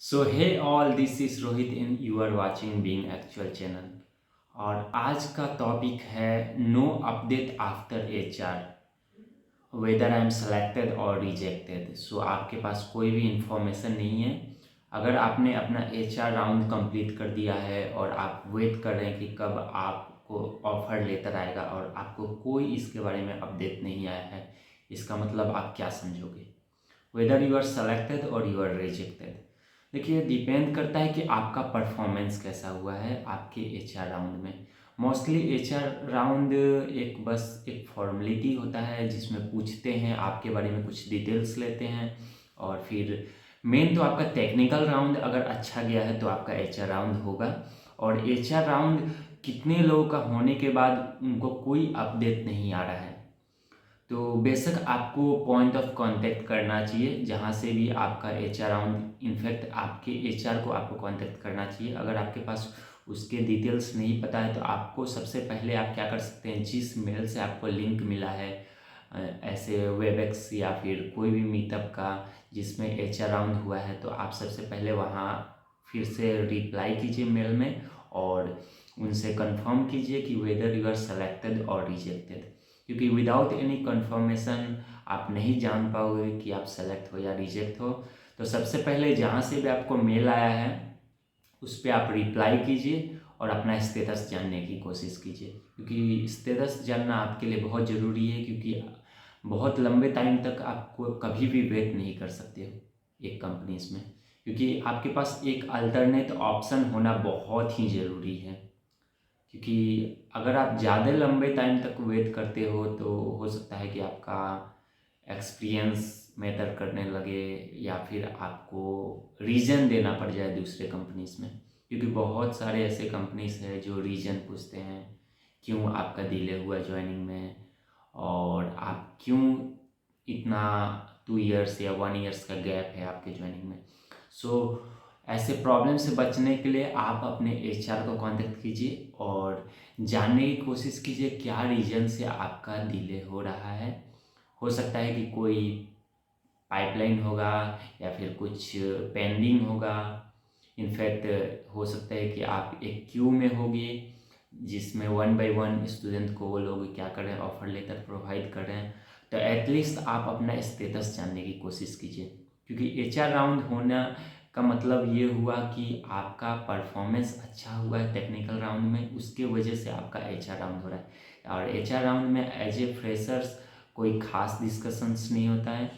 So hey all, this is Rohit and you are watching being actual channel. और आज का topic है no update after HR, whether I am selected और rejected. So आपके पास कोई भी इंफॉर्मेशन नहीं है। अगर आपने अपना एचआर राउंड कंप्लीट कर दिया है और आप वेट कर रहे हैं कि कब आपको ऑफर लेटर आएगा और आपको कोई इसके बारे में अपडेट नहीं आया है, इसका मतलब आप क्या समझोगे? वेदर यू आर सेलेक्टेड और यू आर रिजेक्टेड, देखिए डिपेंड करता है कि आपका परफॉर्मेंस कैसा हुआ है आपके एचआर राउंड में। मोस्टली एचआर राउंड एक फॉर्मेलिटी होता है जिसमें पूछते हैं आपके बारे में, कुछ डिटेल्स लेते हैं। और फिर मेन तो आपका टेक्निकल राउंड अगर अच्छा गया है तो आपका एचआर राउंड होगा। और एचआर राउंड कितने लोगों का होने के बाद उनको कोई अपडेट नहीं आ रहा है, तो बेशक आपको पॉइंट ऑफ कांटेक्ट करना चाहिए जहाँ से भी आपका एचआर राउंड। इनफैक्ट आपके एचआर को आपको कांटेक्ट करना चाहिए। अगर आपके पास उसके डिटेल्स नहीं पता है तो आपको सबसे पहले आप क्या कर सकते हैं, जिस मेल से आपको लिंक मिला है ऐसे वेबएक्स या फिर कोई भी मीटअप का जिसमें एचआर राउंड हुआ है, तो आप सबसे पहले वहाँ फिर से रिप्लाई कीजिए मेल में और उनसे कंफर्म कीजिए कि वेदर यू आर सेलेक्टेड और रिजेक्टेड। क्योंकि विदाउट एनी कंफर्मेशन आप नहीं जान पाओगे कि आप सेलेक्ट हो या रिजेक्ट हो। तो सबसे पहले जहाँ से भी आपको मेल आया है उस पर आप रिप्लाई कीजिए और अपना स्टेटस जानने की कोशिश कीजिए, क्योंकि स्टेटस जानना आपके लिए बहुत ज़रूरी है। क्योंकि बहुत लंबे टाइम तक आपको कभी भी वेट नहीं कर सकते हो एक कंपनीज में, क्योंकि आपके पास एक अल्टरनेट ऑप्शन होना बहुत ही ज़रूरी है। क्योंकि अगर आप ज़्यादा लंबे टाइम तक वेट करते हो तो हो सकता है कि आपका एक्सपीरियंस मैटर करने लगे या फिर आपको रीज़न देना पड़ जाए दूसरे कंपनीज में। क्योंकि बहुत सारे ऐसे कंपनीज हैं जो रीज़न पूछते हैं क्यों आपका डिले हुआ ज्वाइनिंग में, और आप क्यों इतना 2 इयर्स या 1 इयर्स का गैप है आपके ज्वाइनिंग में। सो ऐसे प्रॉब्लम से बचने के लिए आप अपने एचआर को कांटेक्ट कीजिए और जानने की कोशिश कीजिए क्या रीज़न से आपका डिले हो रहा है। हो सकता है कि कोई पाइपलाइन होगा या फिर कुछ पेंडिंग होगा। इनफैक्ट हो सकता है कि आप एक क्यू में होगी जिसमें 1 बाय 1 स्टूडेंट को वो लोग क्या कर रहे हैं, ऑफर लेटर प्रोवाइड कर रहे हैं। तो एटलीस्ट आप अपना स्टेटस जानने की कोशिश कीजिए, क्योंकि एचआर राउंड होना का मतलब ये हुआ कि आपका परफॉर्मेंस अच्छा हुआ है टेक्निकल राउंड में, उसके वजह से आपका एचआर राउंड हो रहा है। और एचआर राउंड में एज ए फ्रेशर्स कोई खास डिस्कशंस नहीं होता है,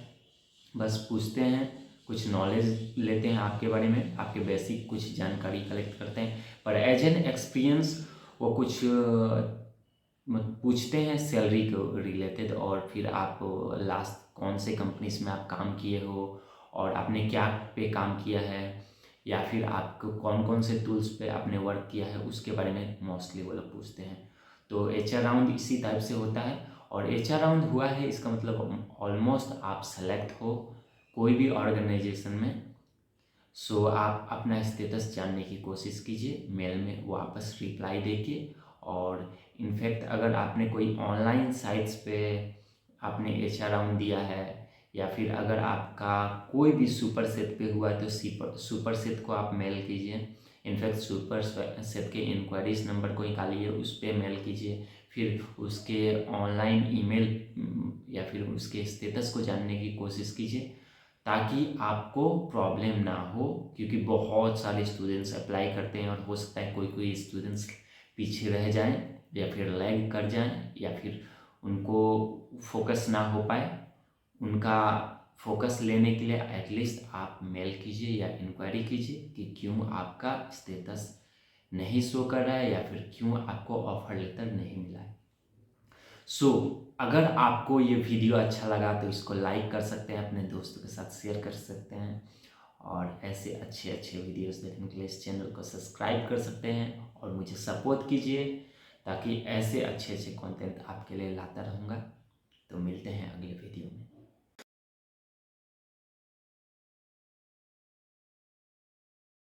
बस पूछते हैं, कुछ नॉलेज लेते हैं आपके बारे में, आपके बेसिक कुछ जानकारी कलेक्ट करते हैं। पर एज एन एक्सपीरियंस वो कुछ पूछते हैं सैलरी को रिलेटेड, और फिर आप लास्ट कौन से कंपनीज में आप काम किए हो और आपने क्या पे काम किया है, या फिर आपको कौन कौन से टूल्स पे आपने वर्क किया है उसके बारे में मोस्टली वो लोग पूछते हैं। तो एचआर राउंड इसी टाइप से होता है। और एचआर राउंड हुआ है इसका मतलब ऑलमोस्ट आप सेलेक्ट हो कोई भी ऑर्गेनाइजेशन में। सो आप अपना स्टेटस जानने की कोशिश कीजिए, मेल में वापस रिप्लाई देके। और इनफैक्ट अगर आपने कोई ऑनलाइन साइट्स पे आपने एचआर राउंड दिया है, या फिर अगर आपका कोई भी सुपर सेट पे हुआ है तो सुपर सेट को आप मेल कीजिए। इनफैक्ट सुपर सेट के इंक्वायरीज नंबर को निकालिए, उस पर मेल कीजिए। फिर उसके ऑनलाइन ईमेल या फिर उसके स्टेटस को जानने की कोशिश कीजिए ताकि आपको प्रॉब्लम ना हो। क्योंकि बहुत सारे स्टूडेंट्स अप्लाई करते हैं और हो सकता है कोई कोई स्टूडेंट्स पीछे रह जाएं या फिर लैग कर जाएं या फिर उनको फोकस ना हो पाए। उनका फोकस लेने के लिए एटलीस्ट आप मेल कीजिए या इंक्वायरी कीजिए कि क्यों आपका स्टेटस नहीं शो कर रहा है या फिर क्यों आपको ऑफर लेटर नहीं मिला है। सो अगर आपको ये वीडियो अच्छा लगा तो इसको लाइक कर सकते हैं, अपने दोस्तों के साथ शेयर कर सकते हैं, और ऐसे अच्छे अच्छे वीडियोस देखने के लिए इस चैनल को सब्सक्राइब कर सकते हैं और मुझे सपोर्ट कीजिए ताकि ऐसे अच्छे अच्छे कंटेंट आपके लिए लाता रहूँगा। तो मिलते हैं अगले वीडियो में।